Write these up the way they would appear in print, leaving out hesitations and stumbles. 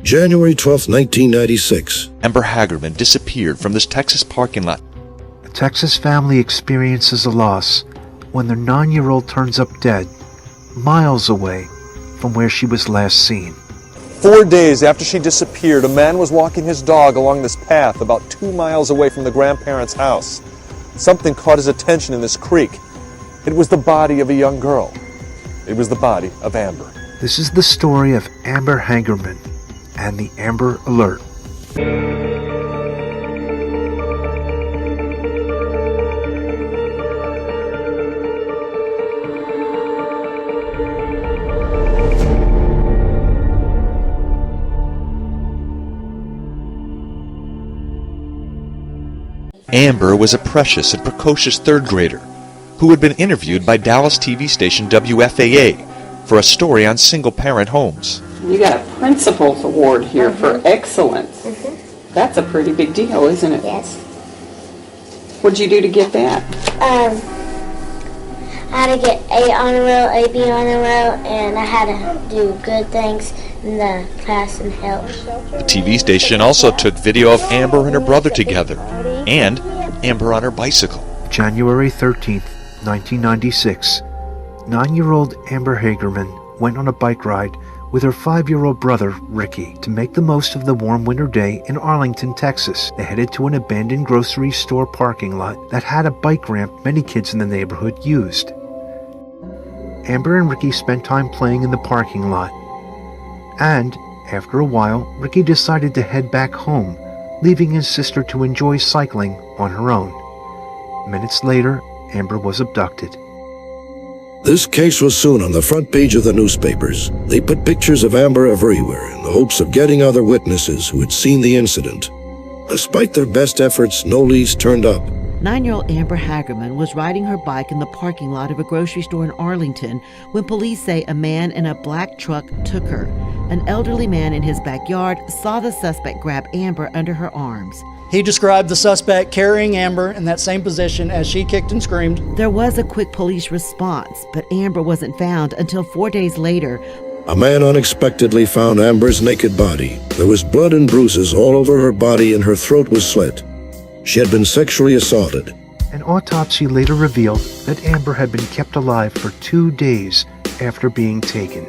January 12, 1996. Amber Hagerman disappeared from this Texas parking lot. A Texas family experiences a loss when their 9-year-old turns up dead, miles away from where she was last seen. 4 days after she disappeared, a man was walking his dog along this path about 2 miles away from the grandparents' house. Something caught his attention in this creek. It was the body of a young girl. It was the body of Amber. This is the story of Amber Hagerman and the Amber Alert. Amber was a precious and precocious third grader who had been interviewed by Dallas TV station WFAA for a story on single-parent homes. You got a Principal's Award here for excellence. That's a pretty big deal, isn't it? Yes. What'd you do to get that? I had to get A on a row, A, B on a row, and I had to do good things in the class and help. The TV station also took video of Amber and her brother together, and Amber on her bicycle. January 13th, 1996. 9-year-old Amber Hagerman went on a bike ride with her 5-year-old brother, Ricky, to make the most of the warm winter day in Arlington, Texas. They headed to an abandoned grocery store parking lot that had a bike ramp many kids in the neighborhood used. Amber and Ricky spent time playing in the parking lot, and after a while, Ricky decided to head back home, leaving his sister to enjoy cycling on her own. Minutes later, Amber was abducted. This case was soon on the front page of the newspapers. They put pictures of Amber everywhere in the hopes of getting other witnesses who had seen the incident. Despite their best efforts, no leads turned up. 9-year-old Amber Hagerman was riding her bike in the parking lot of a grocery store in Arlington when police say a man in a black truck took her. An elderly man in his backyard saw the suspect grab Amber under her arms. He described the suspect carrying Amber in that same position as she kicked and screamed. There was a quick police response, but Amber wasn't found until 4 days later. A man unexpectedly found Amber's naked body. There was blood and bruises all over her body and her throat was slit. She had been sexually assaulted. An autopsy later revealed that Amber had been kept alive for 2 days after being taken.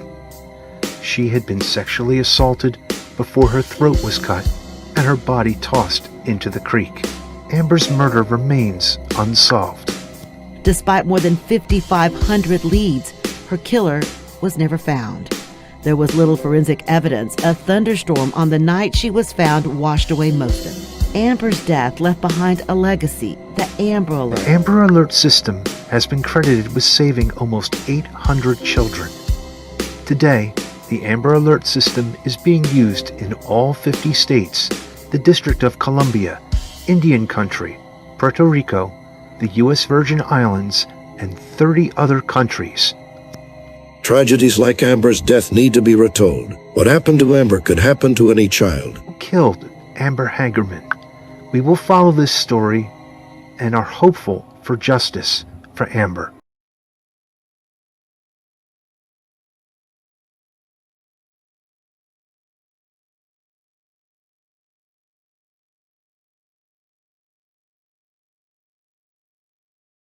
She had been sexually assaulted before her throat was cut and her body tossed into the creek. Amber's murder remains unsolved. Despite more than 5,500 leads, her killer was never found. There was little forensic evidence. A thunderstorm on the night she was found washed away most of it. Amber's death left behind a legacy, the Amber Alert. The Amber Alert system has been credited with saving almost 800 children. Today, the Amber Alert system is being used in all 50 states, the District of Columbia, Indian Country, Puerto Rico, the U.S. Virgin Islands, and 30 other countries. Tragedies like Amber's death need to be retold. What happened to Amber could happen to any child. Who killed Amber Hagerman? We will follow this story and are hopeful for justice for Amber.